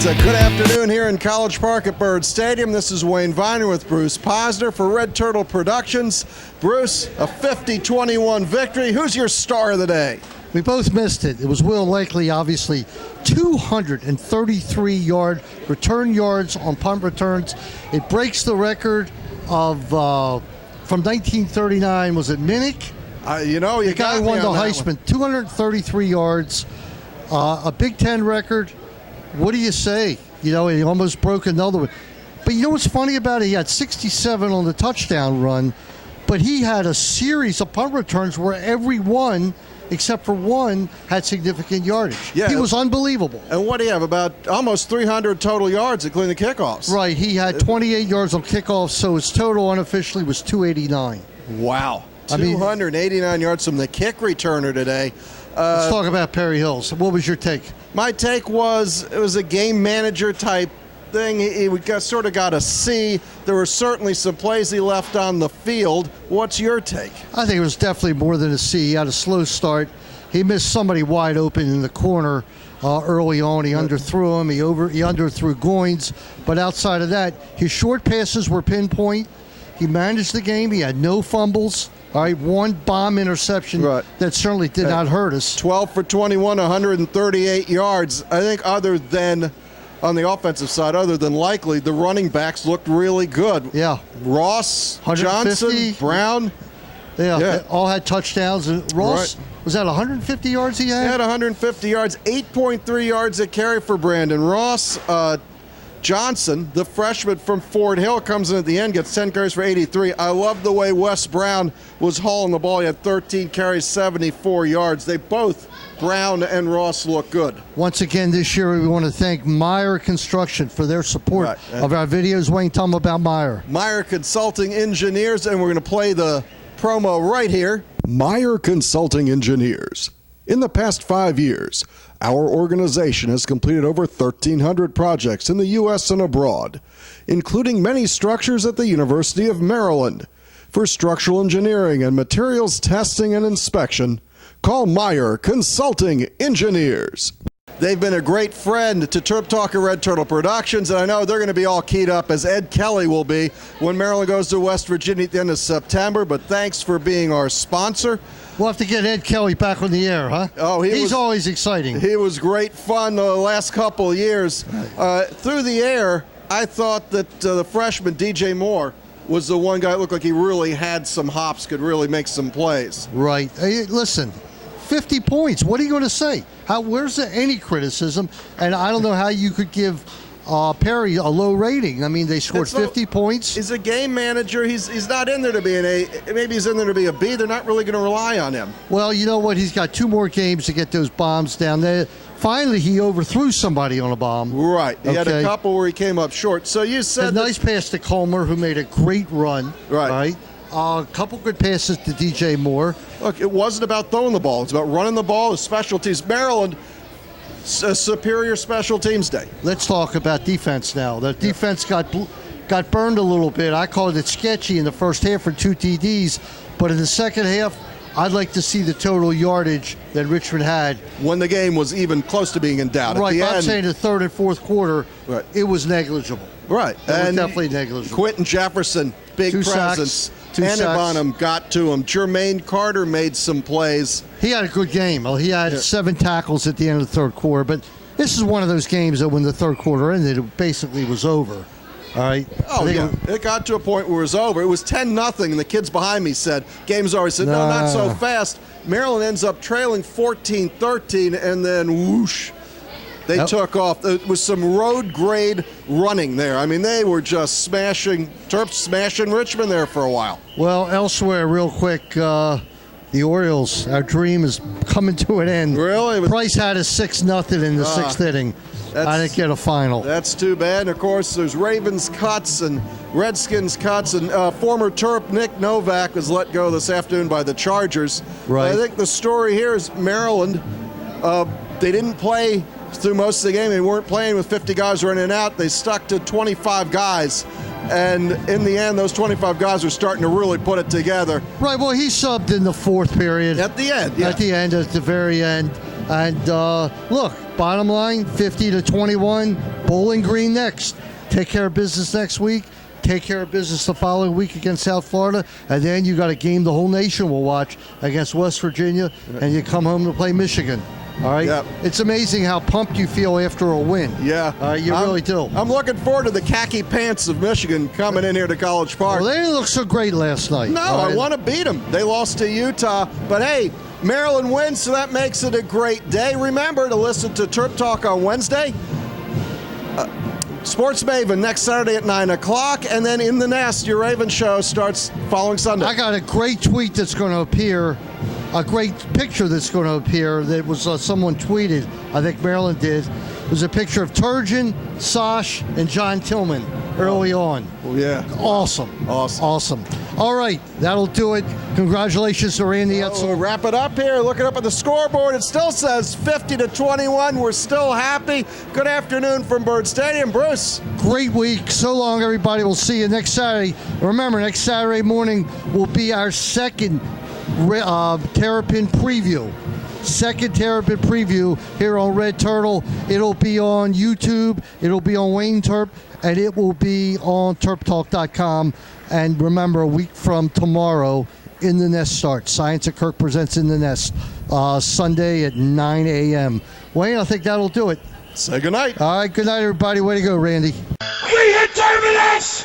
It's a good afternoon here in College Park at Byrd Stadium. This is Wayne Viner with Bruce Posner for Red Turtle Productions. Bruce, a 50-21 victory. Who's your star of the day? We both missed it. It was Will Likely, obviously. 233 return yards on punt returns. It breaks the record of from 1939. Was it Minnick? You the guy who won the Heisman. 233 yards, a Big Ten record. What do you say? He almost broke another one. But you know what's funny about it? He had 67 on the touchdown run, but he had a series of punt returns where every one, except for one, had significant yardage. Yeah. He was unbelievable. And what do you have? About almost 300 total yards, including the kickoffs. Right. He had 28 yards on kickoffs, so his total unofficially was 289. Wow. 289 yards from the kick returner today. Let's talk about Perry Hills. What was your take? My take was it was a game manager type thing. He sort of got a C. There were certainly some plays he left on the field. What's your take? I think it was definitely more than a C. He had a slow start. He missed somebody wide open in the corner early on. He underthrew him. He underthrew Goins. But outside of that, his short passes were pinpoint. He managed the game. He had no fumbles. All right, one bomb interception that certainly did not hurt us. 12 for 21, 138 yards. I think other than on the offensive side, other than Likely, the running backs looked really good. Yeah. Ross, Johnson, Brown. Yeah, they all had touchdowns. And Ross, was that 150 yards he had? He had 150 yards, 8.3 yards a carry for Brandon Ross. Johnson, the freshman from Fort Hill, comes in at the end, gets 10 carries for 83. I love the way Wes Brown was hauling the ball. He had 13 carries, 74 yards. They both, Brown and Ross, look good. Once again this year, we want to thank Meyer Construction for their support of our videos. Wayne, tell them about Meyer. Meyer Consulting Engineers, and we're going to play the promo right here. Meyer Consulting Engineers. In the past 5 years, our organization has completed over 1,300 projects in the U.S. and abroad, including many structures at the University of Maryland. For structural engineering and materials testing and inspection, call Meyer Consulting Engineers. They've been a great friend to TerpTalk at Red Turtle Productions, and I know they're going to be all keyed up, as Ed Kelly will be, when Maryland goes to West Virginia at the end of September. But thanks for being our sponsor. We'll have to get Ed Kelly back on the air, huh? Oh, he's always exciting. He was great fun the last couple of years. Through the air, I thought that the freshman, DJ Moore, was the one guy that looked like he really had some hops, could really make some plays. Right. Hey, listen, 50 points. What are you going to say? Where's any criticism? And I don't know how you could give Perry a low rating. I mean, they scored 50 points. He's a game manager. He's not in there to be an A. Maybe he's in there to be a B. They're not really going to rely on him. Well, you know what? He's got 2 more games to get those bombs down there. Finally, he overthrew somebody on a bomb. Right. He had a couple where he came up short. So you said a nice pass to Comer, who made a great run. Right. A couple good passes to DJ Moore. Look, it wasn't about throwing the ball. It's about running the ball. The special teams. Maryland, a superior special teams day. Let's talk about defense now. The defense got burned a little bit. I called it sketchy in the first half for 2 TDs, but in the second half, I'd like to see the total yardage that Richmond had. When the game was even close to being in doubt. Right, I'm saying the third and fourth quarter, it was negligible. Right. It was definitely negligible. Quentin Jefferson, big 2 presence. sacks. 2 sacks. Bonham got to him. Jermaine Carter made some plays. He had a good game. He had 7 tackles at the end of the third quarter, but this is one of those games that when the third quarter ended, it basically was over. All right. Oh, yeah. It got to a point where it was over. It was 10-0, and the kids behind me said, game's over. I said, no, not so fast. Maryland ends up trailing 14-13, and then whoosh, they took off. There was some road grade running there. I mean, they were just Terps smashing Richmond there for a while. Well, elsewhere, real quick, the Orioles, our dream is coming to an end. Really? Price had a 6-0 in the 6th inning. I didn't get a final. That's too bad. And of course, there's Ravens cuts and Redskins cuts, and former Terp Nick Novak was let go this afternoon by the Chargers. Right. I think the story here is Maryland, they didn't play through most of the game. They weren't playing with 50 guys running out. They stuck to 25 guys. And in the end, those 25 guys were starting to really put it together. Right, well, he subbed in the 4th period. At the end, yeah. At the very end. And look, bottom line, 50-21, Bowling Green next. Take care of business next week. Take care of business the following week against South Florida. And then you got a game the whole nation will watch against West Virginia. And you come home to play Michigan. All right? Yep. It's amazing how pumped you feel after a win. Yeah. You really do. I'm looking forward to the khaki pants of Michigan coming in here to College Park. Well, they didn't look so great last night. No, I want to beat them. They lost to Utah. But, hey, Maryland wins, so that makes it a great day. Remember to listen to Terp Talk on Wednesday. Sports Maven next Saturday at 9 o'clock. And then In the Nest, your Raven show starts following Sunday. I got a great tweet that's going to appear. A great picture that's going to appear that was someone tweeted, I think Maryland did. It was a picture of Turgeon, Sosh, and John Tillman early on. Well, yeah. Awesome. Awesome. All right, that'll do it. Congratulations to Randy Etzel. We'll wrap it up here. Looking up at the scoreboard, it still says 50-21. We're still happy. Good afternoon from Bird Stadium. Bruce. Great week. So long, everybody. We'll see you next Saturday. Remember, next Saturday morning will be our second Terrapin preview. Second Terrapin preview here on Red Turtle. It'll be on YouTube. It'll be on Wayne Terp. And it will be on TerpTalk.com. And remember, a week from tomorrow, In the Nest starts. Science at Kirk presents In the Nest Sunday at 9 a.m. Wayne, I think that'll do it. Say goodnight. All right, good night, everybody. Way to go, Randy. We hit terminus!